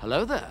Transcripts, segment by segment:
Hello there.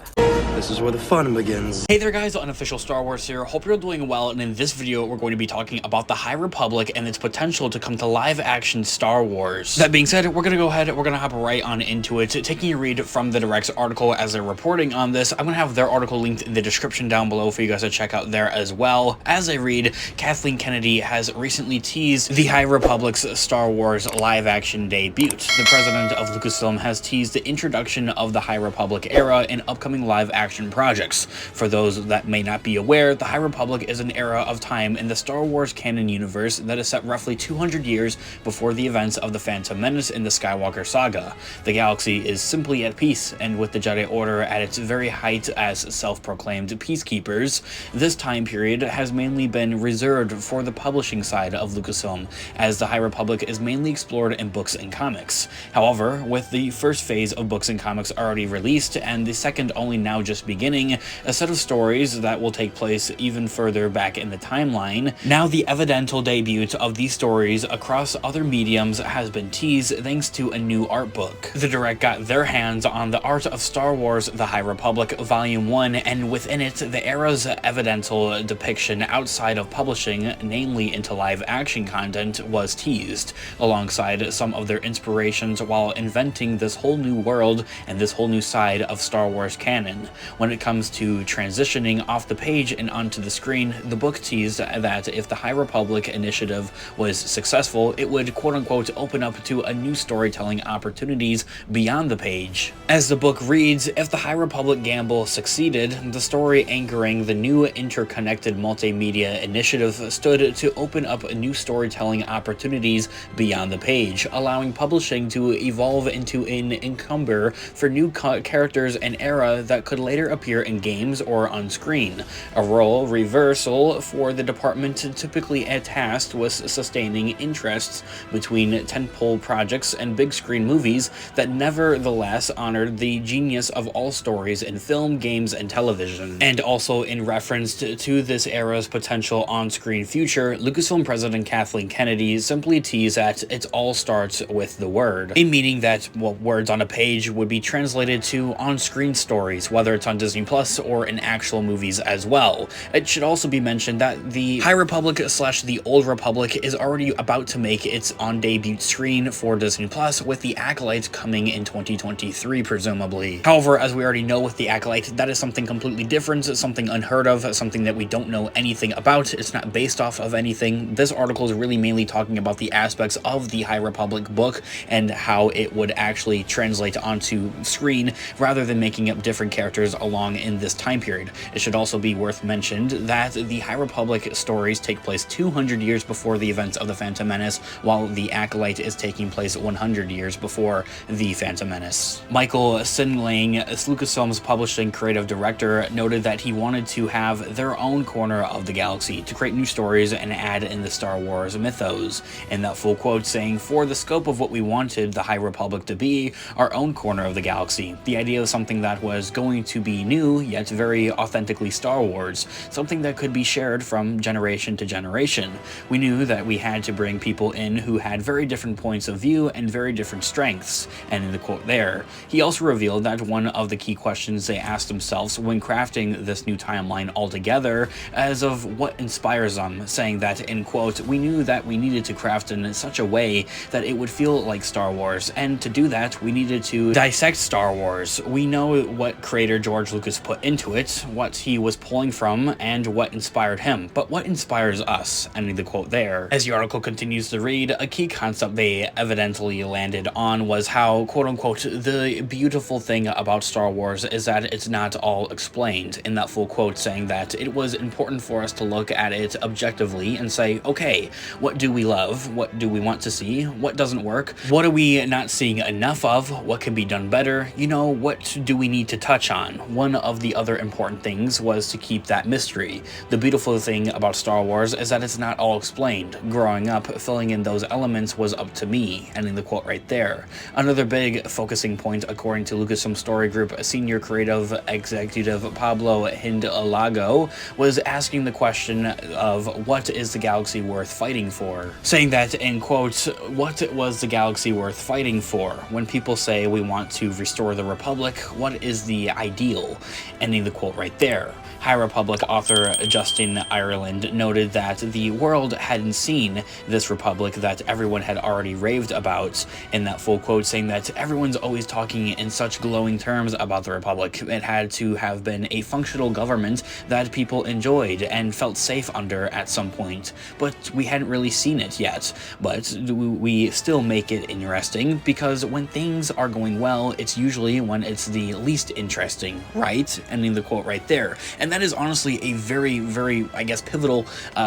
This is where the fun begins. Hey there guys, Unofficial Star Wars here. Hope you're doing well, and in this video we're going to be talking about the High Republic and its potential to come to live action Star Wars. That being said, we're gonna go ahead, we're gonna hop right on into it, taking a read from the Direct's article as they're reporting on this. I'm gonna have their article linked in the description down below for you guys to check out there as well. As I read, Kathleen Kennedy has recently teased the High Republic's Star Wars live action debut. The president of Lucasfilm has teased the introduction of the High Republic era in upcoming live action projects. For those that may not be aware, the High Republic is an era of time in the Star Wars canon universe that is set roughly 200 years before the events of the Phantom Menace in the Skywalker saga. The galaxy is simply at peace, and with the Jedi Order at its very height as self-proclaimed peacekeepers, this time period has mainly been reserved for the publishing side of Lucasfilm, as the High Republic is mainly explored in books and comics. However, with the first phase of books and comics already released, and the second only now just beginning, a set of stories that will take place even further back in the timeline. Now the evidential debut of these stories across other mediums has been teased thanks to a new art book. The Direct got their hands on the Art of Star Wars The High Republic Volume 1, and within it, the era's evidential depiction outside of publishing, namely into live action content, was teased, alongside some of their inspirations while inventing this whole new world and this whole new side of Star Wars canon. When it comes to transitioning off the page and onto the screen, the book teased that if the High Republic initiative was successful, it would quote-unquote open up to a new storytelling opportunities beyond the page. As the book reads, if the High Republic gamble succeeded, the story anchoring the new interconnected multimedia initiative stood to open up new storytelling opportunities beyond the page, allowing publishing to evolve into an encumber for new characters and era that could later appear in games or on screen, a role reversal for the department typically tasked with sustaining interests between tentpole projects and big screen movies that nevertheless honored the genius of all stories in film, games, and television. And also in reference to this era's potential on-screen future, Lucasfilm president Kathleen Kennedy simply teased that it all starts with the word, a meaning that, well, words on a page would be translated to on-screen stories, whether it's on Disney Plus or in actual movies as well. It should also be mentioned that the High Republic / the Old Republic is already about to make its on-debut screen for Disney Plus, with the Acolyte coming in 2023 presumably. However, as we already know with the Acolyte, that is something completely different, something unheard of, something that we don't know anything about. It's not based off of anything. This article is really mainly talking about the aspects of the High Republic book and how it would actually translate onto screen rather than making up different characters along in this time period. It should also be worth mentioned that the High Republic stories take place 200 years before the events of the Phantom Menace, while the Acolyte is taking place 100 years before the Phantom Menace. Michael Sinlang, Lucasfilm's publishing creative director, noted that he wanted to have their own corner of the galaxy to create new stories and add in the Star Wars mythos. In that full quote saying, "For the scope of what we wanted the High Republic to be, our own corner of the galaxy. The idea of something that was going to be new, yet very authentically Star Wars, something that could be shared from generation to generation. We knew that we had to bring people in who had very different points of view and very different strengths." And in the quote there, he also revealed that one of the key questions they asked themselves when crafting this new timeline altogether as of what inspires them, saying that, in quote, "We knew that we needed to craft in such a way that it would feel like Star Wars, and to do that we needed to dissect Star Wars. We know what creator George Lucas put into it, what he was pulling from, and what inspired him, but what inspires us?" Ending the quote there. As the article continues to read, a key concept they evidently landed on was how, quote-unquote, "the beautiful thing about Star Wars is that it's not all explained," in that full quote saying that it was important for us to look at it objectively and say, okay, what do we love? What do we want to see? What doesn't work? What are we not seeing enough of? What can be done better? You know, what do we need to touch on? One of the other important things was to keep that mystery. The beautiful thing about Star Wars is that it's not all explained. Growing up, filling in those elements was up to me, ending the quote right there. Another big focusing point, according to Lucasfilm Story Group senior creative executive Pablo Hidalgo, was asking the question of what is the galaxy worth fighting for? Saying that, in quote, "What was the galaxy worth fighting for? When people say we want to restore the Republic, what is the ideal? Ending the quote right there. High Republic author Justin Ireland noted that the world hadn't seen this republic that everyone had already raved about in that full quote, saying that everyone's always talking in such glowing terms about the republic. It had to have been a functional government that people enjoyed and felt safe under at some point, but we hadn't really seen it yet. But we still make it interesting, because when things are going well, it's usually when it's the least interesting, right? Ending the quote right there. And that is honestly a very, very, I guess, pivotal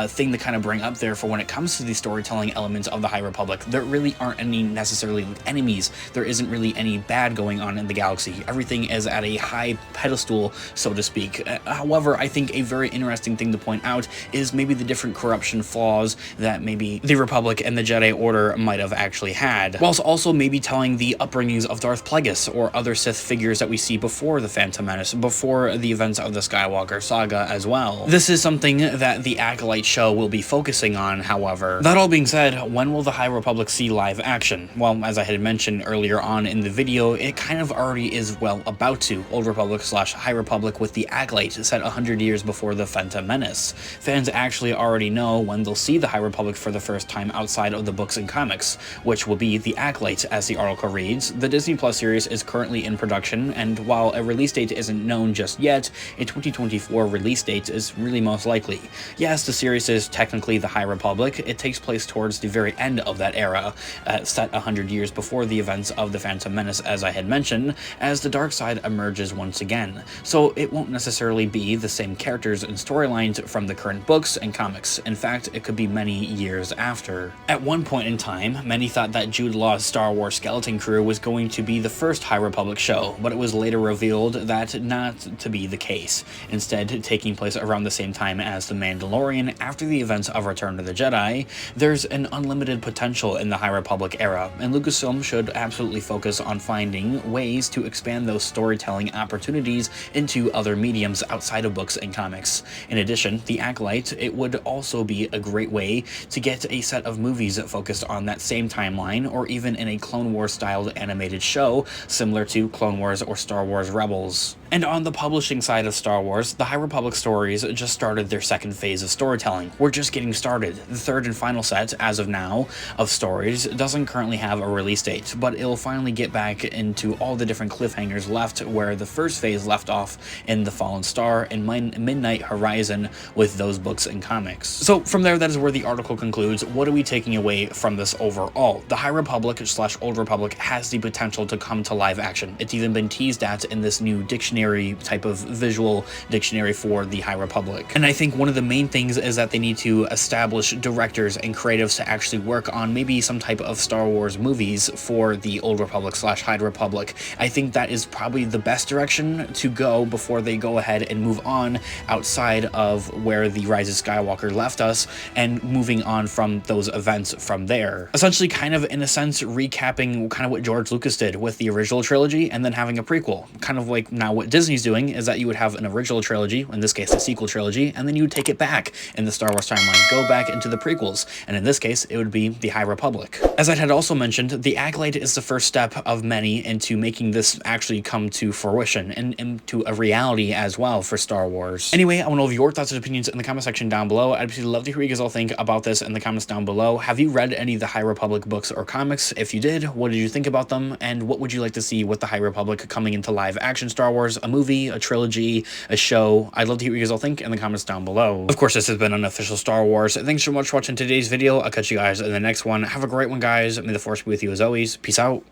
thing to kind of bring up there for when it comes to the storytelling elements of the High Republic. There really aren't any necessarily enemies. There isn't really any bad going on in the galaxy. Everything is at a high pedestal, so to speak. However, I think a very interesting thing to point out is maybe the different corruption flaws that maybe the Republic and the Jedi Order might have actually had, whilst also maybe telling the upbringings of Darth Plagueis or other Sith figures that we see before the Phantom Menace, before the events of the Skywalker saga as well. This is something that the Acolyte show will be focusing on, however. That all being said, when will the High Republic see live action? Well, as I had mentioned earlier on in the video, it kind of already is, well, about to. Old Republic / High Republic with the Acolyte set 100 years before the Phantom Menace. Fans actually already know when they'll see the High Republic for the first time outside of the books and comics, which will be the Acolyte, as the article reads. The Disney Plus series is currently in production, and while a release date isn't known just yet, a 2024 release date is really most likely. Yes, the series is technically the High Republic. It takes place towards the very end of that era, set 100 years before the events of the Phantom Menace, as I had mentioned, as the dark side emerges once again. So it won't necessarily be the same characters and storylines from the current books and comics. In fact, it could be many years after. At one point in time, many thought that Jude Law's Star Wars skeleton crew was going to be the first High Republic show, but it was later revealed that not to be the case. Instead, taking place around the same time as The Mandalorian after the events of Return of the Jedi, there's an unlimited potential in the High Republic era, and Lucasfilm should absolutely focus on finding ways to expand those storytelling opportunities into other mediums outside of books and comics. In addition, The Acolyte, it would also be a great way to get a set of movies focused on that same timeline, or even in a Clone Wars styled animated show similar to Clone Wars or Star Wars Rebels. And on the publishing side of Star Wars, the High Republic stories just started their second phase of storytelling. We're just getting started. The third and final set, as of now, of stories doesn't currently have a release date, but it'll finally get back into all the different cliffhangers left where the first phase left off in The Fallen Star and Midnight Horizon with those books and comics. So from there, that is where the article concludes. What are we taking away from this overall? The High Republic / Old Republic has the potential to come to live action. It's even been teased at in this new dictionary type of visual dictionary for the High Republic. And I think one of the main things is that they need to establish directors and creatives to actually work on maybe some type of Star Wars movies for the Old Republic / High Republic. I think that is probably the best direction to go before they go ahead and move on outside of where the Rise of Skywalker left us and moving on from those events from there. Essentially, kind of in a sense, recapping kind of what George Lucas did with the original trilogy and then having a prequel. Kind of like now what Disney's doing is that you would have an original trilogy, in this case a sequel trilogy, and then you would take it back in the Star Wars timeline, go back into the prequels, and in this case it would be the High Republic. As I had also mentioned, the Acolyte is the first step of many into making this actually come to fruition and into a reality as well for Star Wars. Anyway, I want to know your thoughts and opinions in the comment section down below. I'd absolutely love to hear what you guys all think about this in the comments down below. Have you read any of the High Republic books or comics? If you did, what did you think about them, and what would you like to see with the High Republic coming into live action Star Wars? A movie, a trilogy, a show? I'd love to hear what you guys all think in the comments down below. Of course, this has been Unofficial Star Wars. Thanks so much for watching today's video. I'll catch you guys in the next one. Have a great one, guys. May the Force be with you as always. Peace out.